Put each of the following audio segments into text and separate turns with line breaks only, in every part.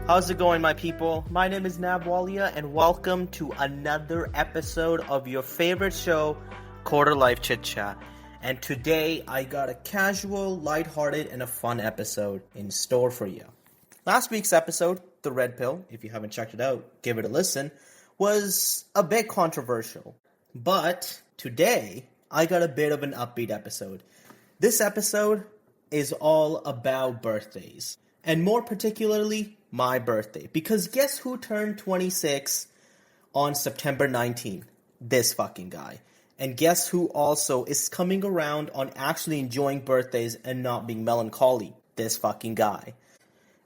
How's it going, my people? My name is Nabwalia, and welcome to another episode of your favorite show, Quarter Life Chit Chat. And today, I got a casual, lighthearted, and a fun episode in store for you. Last week's episode, The Red Pill, if you haven't checked it out, give it a listen, was a bit controversial. But today, I got a bit of an upbeat episode. This episode is all about birthdays. And more particularly, my birthday. Because guess who turned 26 on September 19th? This fucking guy. And guess who also is coming around on actually enjoying birthdays and not being melancholy? This fucking guy.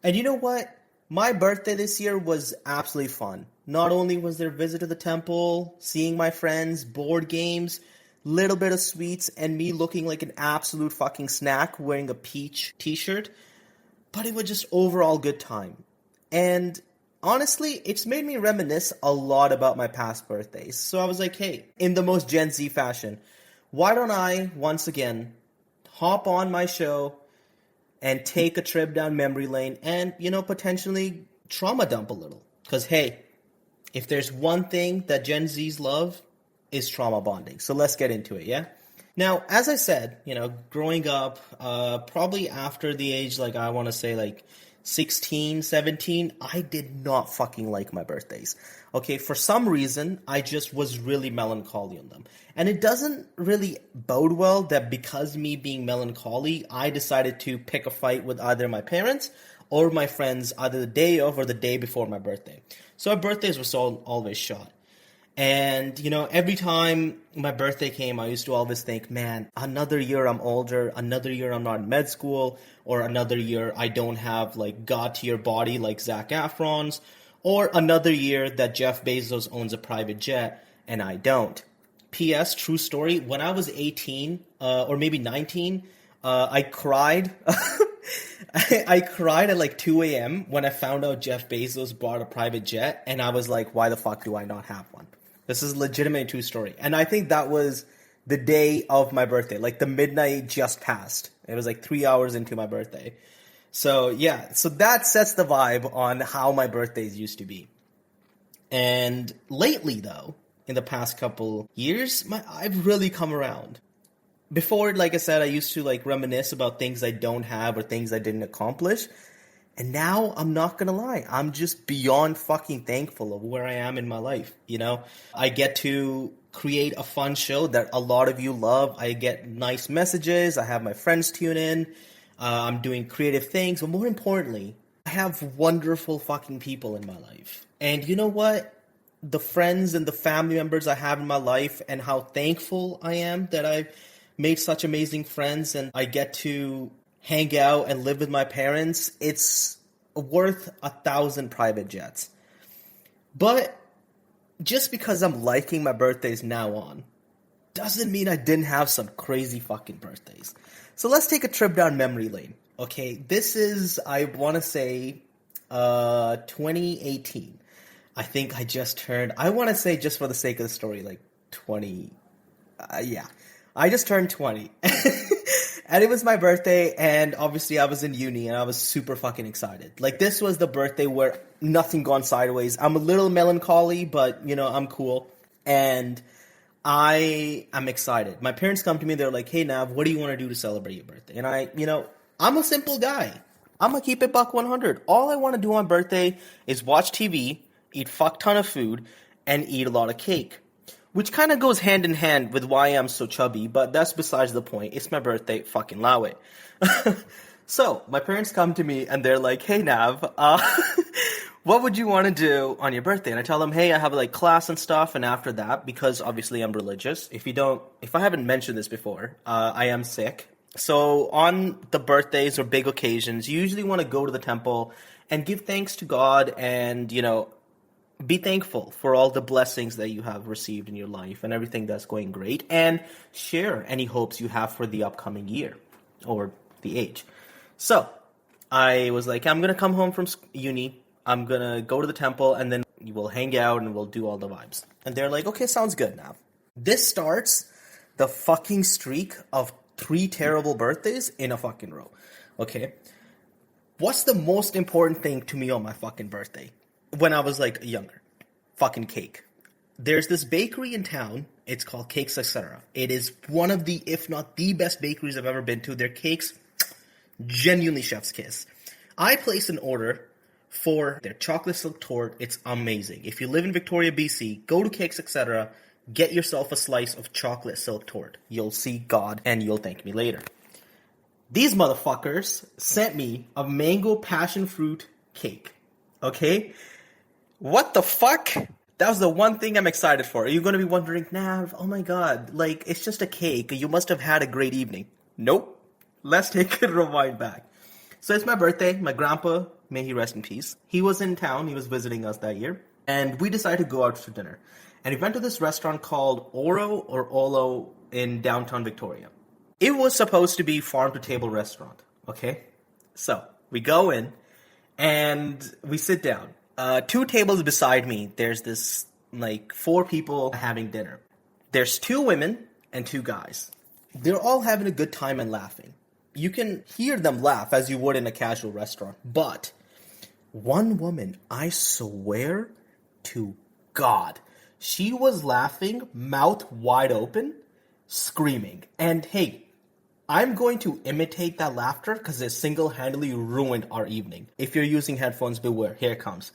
And you know what? My birthday this year was absolutely fun. Not only was there a visit to the temple, seeing my friends, board games, little bit of sweets, and me looking like an absolute fucking snack wearing a peach t-shirt, but it was just overall good time. And honestly, it's made me reminisce a lot about my past birthdays. So I was like, hey, in the most Gen Z fashion, why don't I, once again, hop on my show and take a trip down memory lane and, potentially trauma dump a little. Because, hey, if there's one thing that Gen Zs love, is trauma bonding. So let's get into it, yeah? Now, as I said, growing up, probably after the age, 16, 17, I did not fucking like my birthdays. Okay, for some reason, I just was really melancholy on them. And it doesn't really bode well that because me being melancholy, I decided to pick a fight with either my parents or my friends either the day of or the day before my birthday. So our birthdays were always shot. And, every time my birthday came, I used to always think, man, another year I'm older, another year I'm not in med school, or another year I don't have, God-tier body like Zac Efron's, or another year that Jeff Bezos owns a private jet, and I don't. P.S. True story, when I was 18, or maybe 19, I cried. I cried at 2 a.m. when I found out Jeff Bezos bought a private jet, and I was like, why the fuck do I not have one? This is legitimately a true story. And I think that was the day of my birthday. The midnight just passed. It was 3 hours into my birthday. So, yeah. So that sets the vibe on how my birthdays used to be. And lately, though, in the past couple years, I've really come around. Before, like I said, I used to, reminisce about things I don't have or things I didn't accomplish. And now, I'm not gonna lie, I'm just beyond fucking thankful of where I am in my life, I get to create a fun show that a lot of you love. I get nice messages, I have my friends tune in, I'm doing creative things, but more importantly, I have wonderful fucking people in my life. And you know what? The friends and the family members I have in my life and how thankful I am that I've made such amazing friends and I get to hang out and live with my parents, it's worth 1,000 private jets. But just because I'm liking my birthdays now on, doesn't mean I didn't have some crazy fucking birthdays. So let's take a trip down memory lane. Okay, this is, I want to say, 2018. I think I just turned, I want to say just for the sake of the story, 20, yeah. I just turned 20. And it was my birthday, and obviously I was in uni, and I was super fucking excited. This was the birthday where nothing gone sideways. I'm a little melancholy, but, I'm cool. And I am excited. My parents come to me, they're like, hey, Nav, what do you want to do to celebrate your birthday? And I'm a simple guy. I'm going to keep it buck 100. All I want to do on birthday is watch TV, eat fuck ton of food, and eat a lot of cake. Which kind of goes hand in hand with why I'm so chubby, but that's besides the point. It's my birthday, fucking allow it. So, my parents come to me and they're like, hey Nav, what would you want to do on your birthday? And I tell them, hey, I have class and stuff, and after that, because obviously I'm religious, if I haven't mentioned this before, I am sick. So on the birthdays or big occasions, you usually want to go to the temple and give thanks to God and, be thankful for all the blessings that you have received in your life and everything that's going great, and share any hopes you have for the upcoming year or the age. So I was like, I'm going to come home from uni. I'm going to go to the temple and then we'll hang out and we'll do all the vibes. And they're like, okay, sounds good now. This starts the fucking streak of 3 terrible birthdays in a fucking row. Okay. What's the most important thing to me on my fucking birthday? When I was like younger. Fucking cake. There's this bakery in town. It's called Cakes Etc. It is one of the, if not the best bakeries I've ever been to. Their cakes, genuinely chef's kiss. I placed an order for their chocolate silk torte. It's amazing. If you live in Victoria, BC, go to Cakes Etc. Get yourself a slice of chocolate silk torte. You'll see God and you'll thank me later. These motherfuckers sent me a mango passion fruit cake. Okay? What the fuck? That was the one thing I'm excited for. Are you going to be wondering, Nav, oh my god, like, it's just a cake. You must have had a great evening. Nope. Let's take a rewind back. So it's my birthday. My grandpa, may he rest in peace, he was in town. He was visiting us that year. And we decided to go out for dinner. And we went to this restaurant called Olo in downtown Victoria. It was supposed to be farm-to-table restaurant, okay? So, we go in, and we sit down. 2 tables beside me, there's this, 4 people having dinner. There's 2 women and 2 guys. They're all having a good time and laughing. You can hear them laugh as you would in a casual restaurant. But one woman, I swear to God, she was laughing, mouth wide open, screaming. And hey, I'm going to imitate that laughter because it single-handedly ruined our evening. If you're using headphones, beware. Here it comes.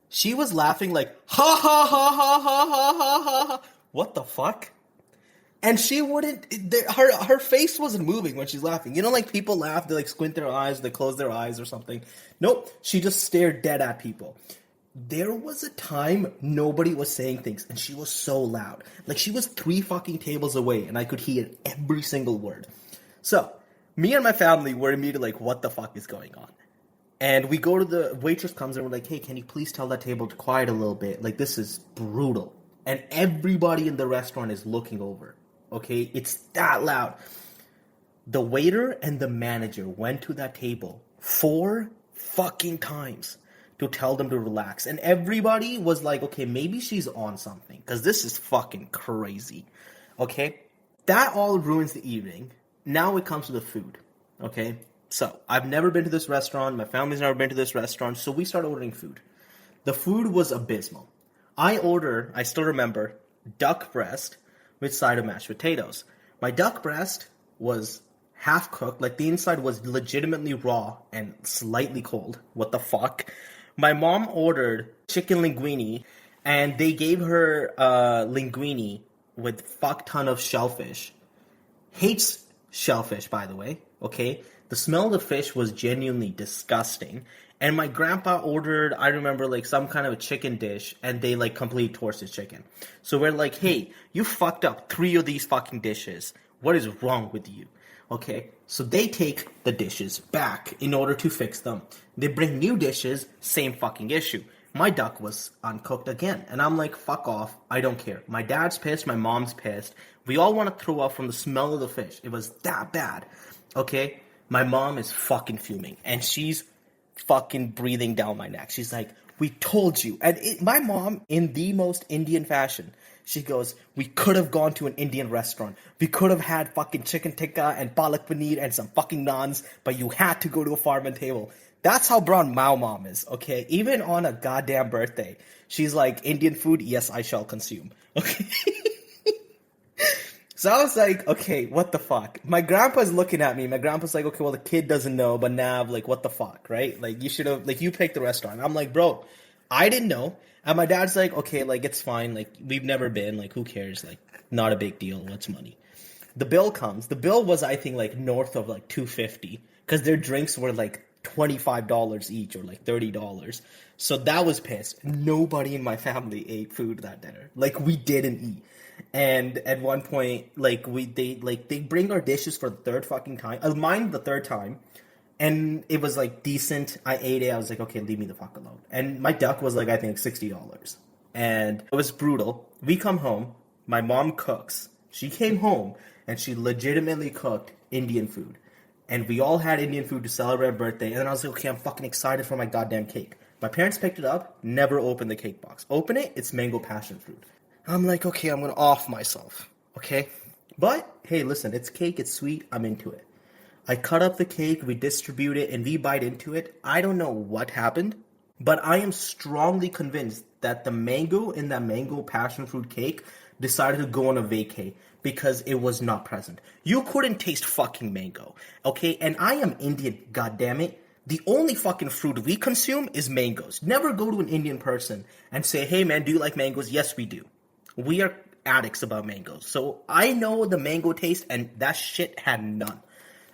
She was laughing like, ha ha ha ha ha ha ha ha ha. What the fuck? And she wouldn't, her face wasn't moving when she's laughing. You know, like people laugh, they like squint their eyes, they close their eyes or something. Nope, she just stared dead at people. There was a time nobody was saying things, and she was so loud. Like, she was 3 fucking tables away, and I could hear every single word. So, me and my family were immediately like, what the fuck is going on? And we go to the waitress comes and we're like, hey, can you please tell that table to quiet a little bit? Like, this is brutal. And everybody in the restaurant is looking over. Okay? It's that loud. The waiter and the manager went to that table 4 fucking times to tell them to relax. And everybody was like, okay, maybe she's on something, because this is fucking crazy. Okay? That all ruins the evening. Now it comes to the food, okay? So, I've never been to this restaurant. My family's never been to this restaurant. So, we started ordering food. The food was abysmal. I still remember, duck breast with side of mashed potatoes. My duck breast was half cooked. Like, the inside was legitimately raw and slightly cold. What the fuck? My mom ordered chicken linguine, and they gave her linguine with fuck ton of shellfish. Hates shellfish, by the way, okay? The smell of the fish was genuinely disgusting. And my grandpa ordered, I remember, like, some kind of a chicken dish, and they, like, completely toasted chicken. So we're like, hey, you fucked up 3 of these fucking dishes. What is wrong with you? Okay? So they take the dishes back in order to fix them. They bring new dishes, same fucking issue. My duck was uncooked again. And I'm like, fuck off. I don't care. My dad's pissed. My mom's pissed. We all want to throw up from the smell of the fish. It was that bad. Okay? My mom is fucking fuming. And she's fucking breathing down my neck. She's like, we told you. And my mom, in the most Indian fashion, she goes, we could have gone to an Indian restaurant. We could have had fucking chicken tikka and palak paneer and some fucking naans, but you had to go to a farm and table. That's how brown my mom is, okay? Even on a goddamn birthday, she's like, Indian food, yes, I shall consume. Okay? So I was like, okay, what the fuck? My grandpa's looking at me. My grandpa's like, okay, well, the kid doesn't know, but Nav, like, what the fuck, right? Like, you should have, like, you picked the restaurant. I'm like, bro, I didn't know. And my dad's like, okay, like, it's fine. Like, we've never been. Like, who cares? Like, not a big deal. What's money? The bill comes. The bill was, I think, like, north of, like, $250. Because their drinks were, like, $25 each or, like, $30. So that was pissed. Nobody in my family ate food that dinner. Like, we didn't eat. And at one point, like, they bring our dishes for the 3rd fucking time. Mine the 3rd time. And it was, like, decent. I ate it. I was like, okay, leave me the fuck alone. And my duck was, like, I think $60. And it was brutal. We come home. My mom cooks. She came home, and she legitimately cooked Indian food. And we all had Indian food to celebrate our birthday. And then I was like, okay, I'm fucking excited for my goddamn cake. My parents picked it up. Never opened the cake box. Open it. It's mango passion fruit. I'm like, okay, I'm going to off myself. Okay? But, hey, listen, it's cake. It's sweet. I'm into it. I cut up the cake, we distribute it, and we bite into it. I don't know what happened, but I am strongly convinced that the mango in that mango passion fruit cake decided to go on a vacay because it was not present. You couldn't taste fucking mango, okay? And I am Indian, goddammit. The only fucking fruit we consume is mangoes. Never go to an Indian person and say, hey man, do you like mangoes? Yes, we do. We are addicts about mangoes. So I know the mango taste, and that shit had none.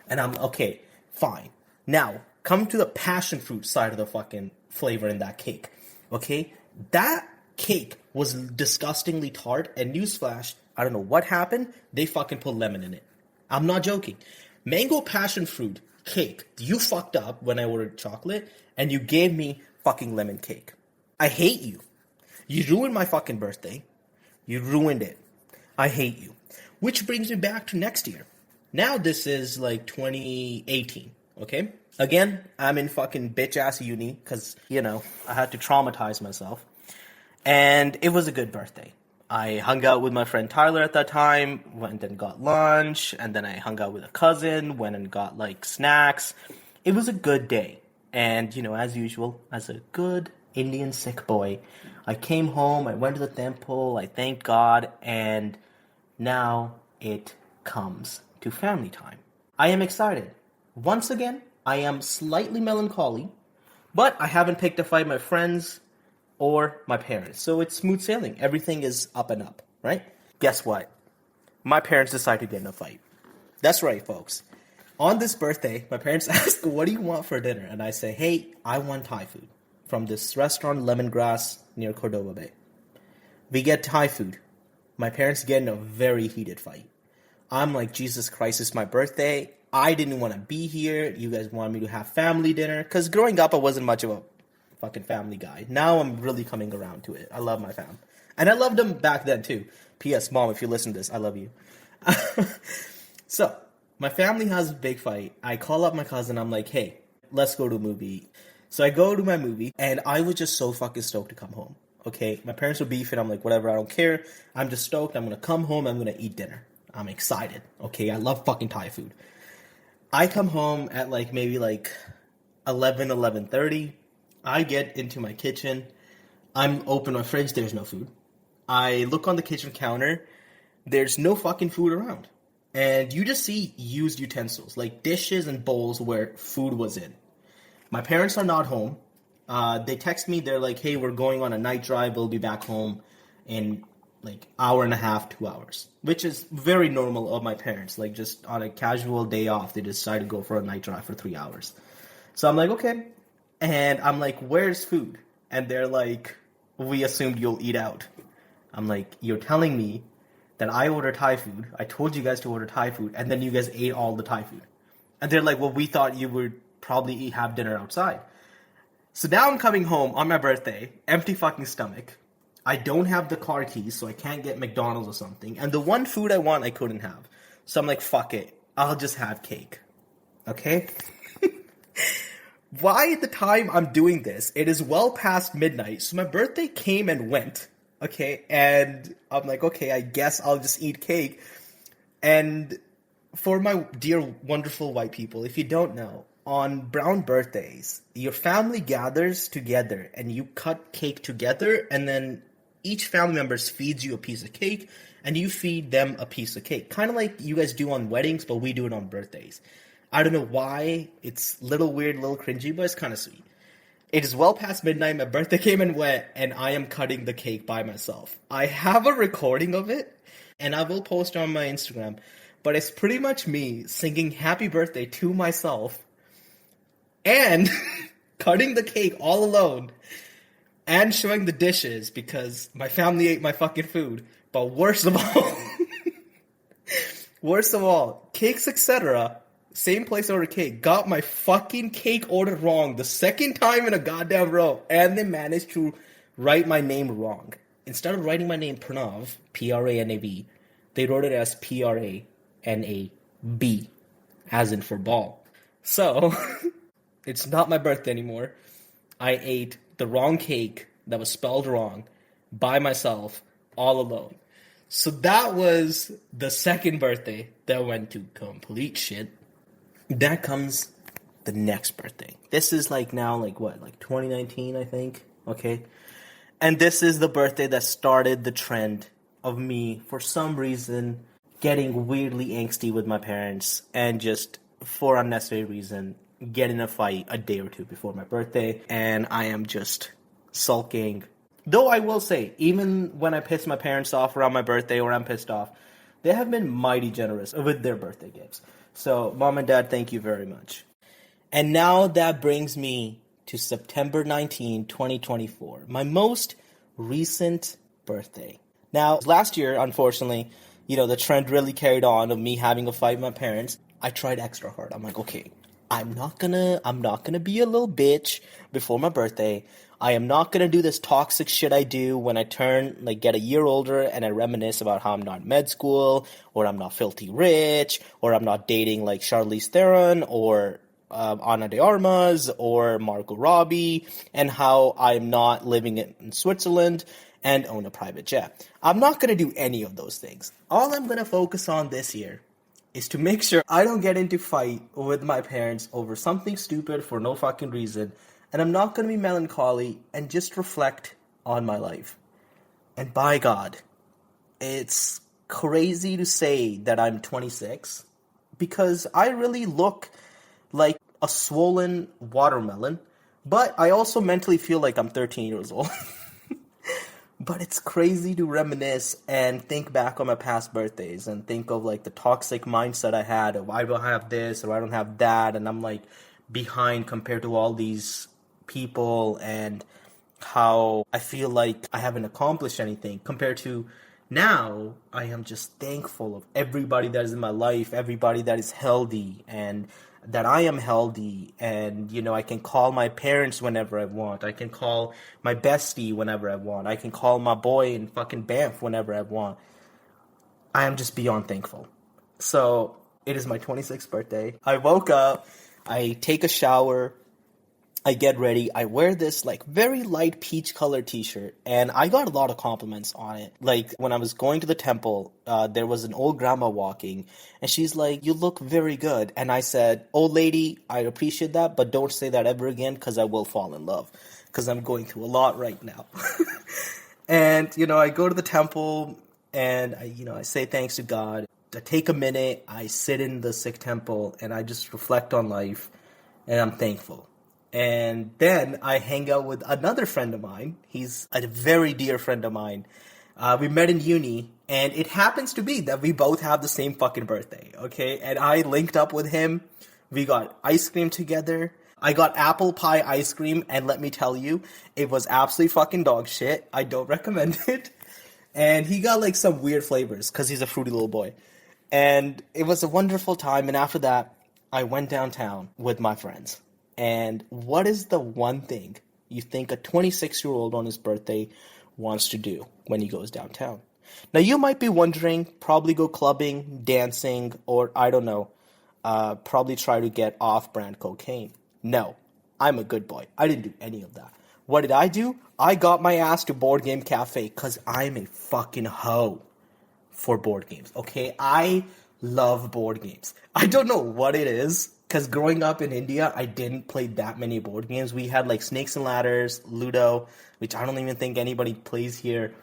And I'm, okay, fine. Now, come to the passion fruit side of the fucking flavor in that cake. Okay? That cake was disgustingly tart, and newsflash, I don't know what happened, they fucking put lemon in it. I'm not joking. Mango passion fruit cake, you fucked up when I ordered chocolate, and you gave me fucking lemon cake. I hate you. You ruined my fucking birthday. You ruined it. I hate you. Which brings me back to next year. Now this is like 2018, okay? Again, I'm in fucking bitch-ass uni because, you know, I had to traumatize myself. And it was a good birthday. I hung out with my friend Tyler at that time, went and got lunch, and then I hung out with a cousin, went and got, like, snacks. It was a good day. And, you know, as usual, as a good Indian Sikh boy, I came home, I went to the temple, I thanked God, and now it comes to family time. I am excited. Once again, I am slightly melancholy, but I haven't picked a fight with my friends or my parents. So it's smooth sailing. Everything is up and up, right? Guess what? My parents decided to get in a fight. That's right, folks. On this birthday, my parents ask, what do you want for dinner? And I say, hey, I want Thai food from this restaurant, Lemongrass, near Cordova Bay. We get Thai food. My parents get in a very heated fight. I'm like, Jesus Christ, it's my birthday. I didn't want to be here. You guys wanted me to have family dinner. Because growing up, I wasn't much of a fucking family guy. Now I'm really coming around to it. I love my fam. And I loved them back then, too. P.S. Mom, if you listen to this, I love you. So, my family has a big fight. I call up my cousin. I'm like, hey, let's go to a movie. So I go to my movie, and I was just so fucking stoked to come home. Okay, my parents were beefing. I'm like, whatever, I don't care. I'm just stoked. I'm going to come home. I'm going to eat dinner. I'm excited. Okay, I love fucking Thai food. I come home at like maybe like 11:30. I get into my kitchen. I'm open my fridge. There's no food. I look on the kitchen counter. There's no fucking food around. And you just see used utensils, like dishes and bowls where food was in. My parents are not home. They text me. They're like, hey, we're going on a night drive. We'll be back home in like hour and a half, 2 hours, which is very normal of my parents. Like just on a casual day off, they decide to go for a night drive for 3 hours. So I'm like, okay. And I'm like, where's food? And they're like, we assumed you'll eat out. I'm like, you're telling me that I ordered Thai food. I told you guys to order Thai food, and then you guys ate all the Thai food. And they're like, well, we thought you would probably have dinner outside. So now I'm coming home on my birthday, empty fucking stomach. I don't have the car keys, so I can't get McDonald's or something. And the one food I want, I couldn't have. So I'm like, fuck it. I'll just have cake. Okay? Why at the time I'm doing this, it is well past midnight, so my birthday came and went. Okay? And I'm like, okay, I guess I'll just eat cake. And for my dear, wonderful white people, if you don't know, on brown birthdays, your family gathers together and you cut cake together, and then each family member feeds you a piece of cake, and you feed them a piece of cake. Kind of like you guys do on weddings, but we do it on birthdays. I don't know why. It's a little weird, a little cringy, but it's kind of sweet. It is well past midnight, my birthday came and went, and I am cutting the cake by myself. I have a recording of it, and I will post on my Instagram, but it's pretty much me singing happy birthday to myself, and cutting the cake all alone, and showing the dishes because my family ate my fucking food. But worst of all, Cakes Etc., same place I ordered cake, got my fucking cake order wrong the second time in a goddamn row, and they managed to write my name wrong. Instead of writing my name Pranav, Pranav, they wrote it as Pranab, as in for ball. So, it's not my birthday anymore. I ate the wrong cake that was spelled wrong by myself, all alone. So that was the second birthday that went to complete shit. That comes the next birthday. This is like now, like what, like 2019, I think. Okay. And this is the birthday that started the trend of me, for some reason, getting weirdly angsty with my parents and just, for unnecessary reason, get in a fight a day or two before my birthday. And I am just sulking. Though I will say, even when I piss my parents off around my birthday or I'm pissed off, they have been mighty generous with their birthday gifts. So, Mom and Dad, thank you very much. And now that brings me to September 19, 2024, my most recent birthday. Now, last year, unfortunately, the trend really carried on of me having a fight with my parents. I tried extra hard. I'm like, okay, I'm not gonna be a little bitch before my birthday. I am not gonna do this toxic shit I do when I get a year older and I reminisce about how I'm not in med school, or I'm not filthy rich, or I'm not dating like Charlize Theron, or Ana de Armas, or Margot Robbie, and how I'm not living in Switzerland and own a private jet. I'm not gonna do any of those things. All I'm gonna focus on this year is to make sure I don't get into fight with my parents over something stupid for no fucking reason, and I'm not going to be melancholy and just reflect on my life. And by God, it's crazy to say that I'm 26, because I really look like a swollen watermelon, but I also mentally feel like I'm 13 years old. But it's crazy to reminisce and think back on my past birthdays and think of like the toxic mindset I had of I don't have this or I don't have that, and I'm like behind compared to all these people, and how I feel like I haven't accomplished anything compared to now. I am just thankful of everybody that is in my life, everybody that is healthy, and that I am healthy, and I can call my parents whenever I want. I can call my bestie whenever I want. I can call my boy in fucking Banff whenever I want. I am just beyond thankful. So, it is my 26th birthday. I woke up, I take a shower, I get ready, I wear this like very light peach colored t-shirt, and I got a lot of compliments on it. Like when I was going to the temple, there was an old grandma walking, and she's like, "You look very good." And I said, "Old lady, I appreciate that, but don't say that ever again, because I will fall in love, because I'm going through a lot right now." And I go to the temple, and I say thanks to God. I take a minute, I sit in the Sikh temple, and I just reflect on life, and I'm thankful. And then I hang out with another friend of mine. He's a very dear friend of mine. We met in uni, and it happens to be that we both have the same fucking birthday, okay? And I linked up with him. We got ice cream together. I got apple pie ice cream, and let me tell you, it was absolutely fucking dog shit. I don't recommend it. And he got like some weird flavors, because he's a fruity little boy. And it was a wonderful time, and after that, I went downtown with my friends. And what is the one thing you think a 26-year-old on his birthday wants to do when he goes downtown? Now, you might be wondering, probably go clubbing, dancing, or I don't know, probably try to get off-brand cocaine. No, I'm a good boy. I didn't do any of that. What did I do? I got my ass to Board Game Cafe, because I'm a fucking hoe for board games, okay? I love board games. I don't know what it is, because growing up in India, I didn't play that many board games. We had like Snakes and Ladders, Ludo, which I don't even think anybody plays here.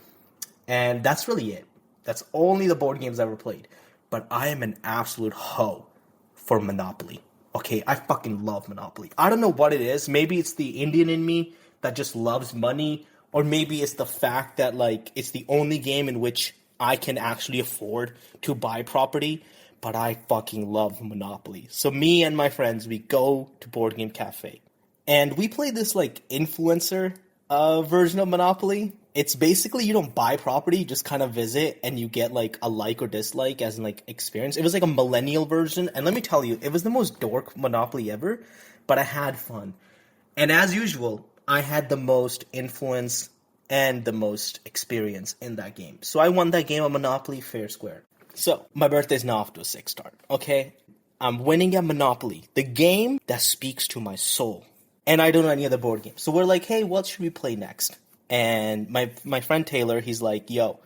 And that's really it. That's only the board games I ever played. But I am an absolute hoe for Monopoly. Okay, I fucking love Monopoly. I don't know what it is. Maybe it's the Indian in me that just loves money. Or maybe it's the fact that like it's the only game in which I can actually afford to buy property. But I fucking love Monopoly. So me and my friends, we go to Board Game Cafe. And we play this like influencer version of Monopoly. It's basically you don't buy property, you just kind of visit and you get like a like or dislike as in like experience. It was like a millennial version. And let me tell you, it was the most dork Monopoly ever. But I had fun. And as usual, I had the most influence and the most experience in that game. So I won that game of Monopoly fair square. So, my birthday's now off to a sick start, okay? I'm winning at Monopoly, the game that speaks to my soul. And I don't know any other board game. So we're like, hey, what should we play next? And my friend Taylor, he's like, yo,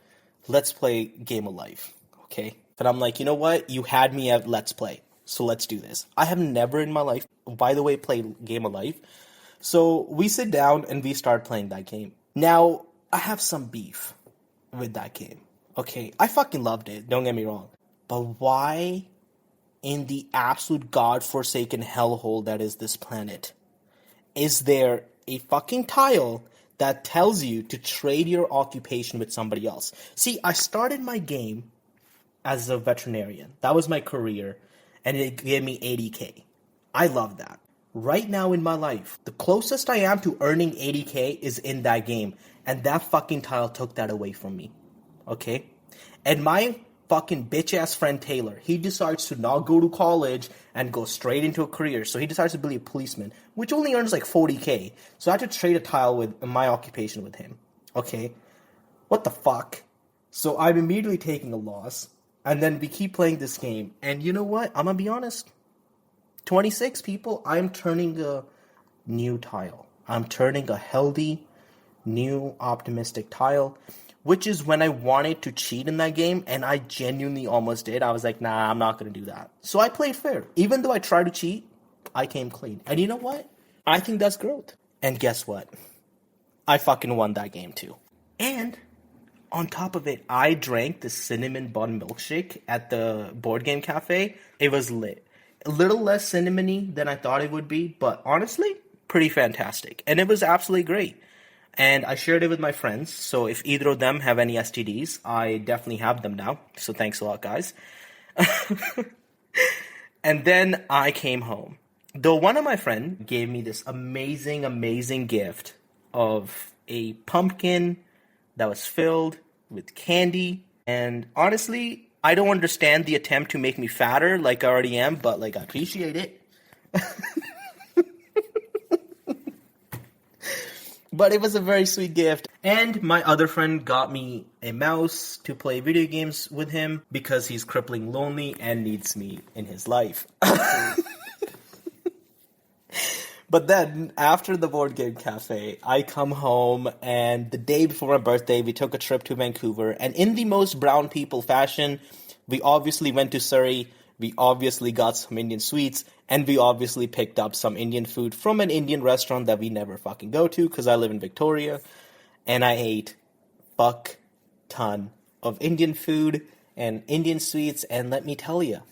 let's play Game of Life, okay? But I'm like, you know what? You had me at Let's Play. So let's do this. I have never in my life, by the way, played Game of Life. So we sit down and we start playing that game. Now, I have some beef with that game. Okay, I fucking loved it, don't get me wrong. But why in the absolute godforsaken hellhole that is this planet is there a fucking tile that tells you to trade your occupation with somebody else? See, I started my game as a veterinarian. That was my career, and it gave me 80K. I love that. Right now in my life, the closest I am to earning 80K is in that game, and that fucking tile took that away from me. Okay? And my fucking bitch-ass friend Taylor, he decides to not go to college and go straight into a career. So he decides to be a policeman, which only earns like 40K. So I had to trade a tile with my occupation with him. Okay? What the fuck? So I'm immediately taking a loss. And then we keep playing this game. And you know what? I'm gonna be honest. 26 people, I'm turning a new tile. I'm turning a healthy, new, optimistic tile. Which is when I wanted to cheat in that game, and I genuinely almost did. I was like, nah, I'm not going to do that. So I played fair. Even though I tried to cheat, I came clean. And you know what? I think that's growth. And guess what? I fucking won that game too. And on top of it, I drank the cinnamon bun milkshake at the board game cafe. It was lit. A little less cinnamony than I thought it would be, but honestly, pretty fantastic. And it was absolutely great. And I shared it with my friends, so if either of them have any STDs, I definitely have them now. So thanks a lot, guys. And then I came home. Though one of my friends gave me this amazing, amazing gift of a pumpkin that was filled with candy. And honestly, I don't understand the attempt to make me fatter like I already am, but like I appreciate it. But it was a very sweet gift. And my other friend got me a mouse to play video games with him because he's crippling lonely and needs me in his life. But then, after the board game cafe, I come home, and the day before my birthday, we took a trip to Vancouver. And in the most brown people fashion, we obviously went to Surrey, we obviously got some Indian sweets, and we obviously picked up some Indian food from an Indian restaurant that we never fucking go to because I live in Victoria. And I ate fuck ton of Indian food and Indian sweets. And let me tell you,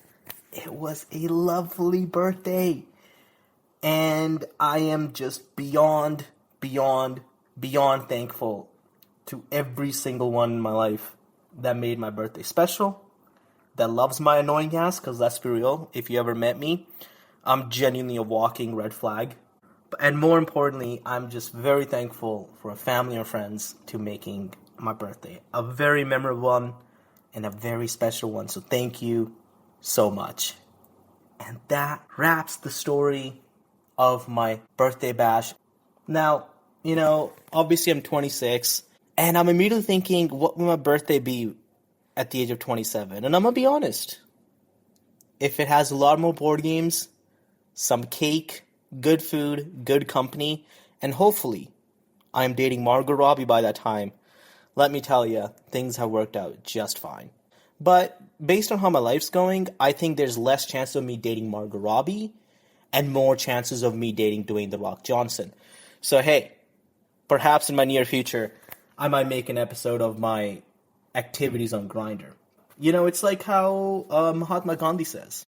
it was a lovely birthday. And I am just beyond thankful to every single one in my life that made my birthday special, that loves my annoying ass, because let's be real, if you ever met me, I'm genuinely a walking red flag. And more importantly, I'm just very thankful for a family and friends to making my birthday a very memorable one and a very special one. So thank you so much. And that wraps the story of my birthday bash. Now, obviously I'm 26, and I'm immediately thinking, what will my birthday be at the age of 27? And I'm gonna be honest. If it has a lot more board games, some cake, good food, good company, and hopefully I'm dating Margot Robbie by that time, let me tell you, things have worked out just fine. But based on how my life's going, I think there's less chance of me dating Margot Robbie and more chances of me dating Dwayne "The Rock" Johnson. So hey, perhaps in my near future, I might make an episode of my activities on Grindr. It's like how Mahatma Gandhi says,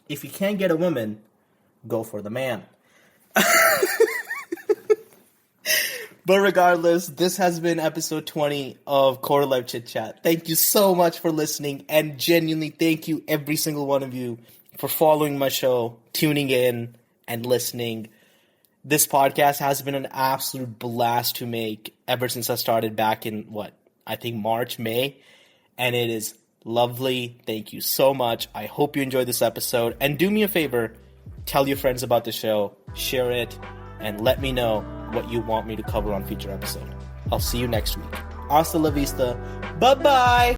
if you can't get a woman, go for the man. But regardless, this has been episode 20 of Quarter Life Chit Chat. Thank you so much for listening, and genuinely thank you every single one of you for following my show, tuning in, and listening. This podcast has been an absolute blast to make ever since I started back in, I think March, May. And it is lovely. Thank you so much. I hope you enjoyed this episode. And do me a favor, tell your friends about the show, share it, and let me know what you want me to cover on future episode. I'll see you next week. Hasta la vista. Bye-bye.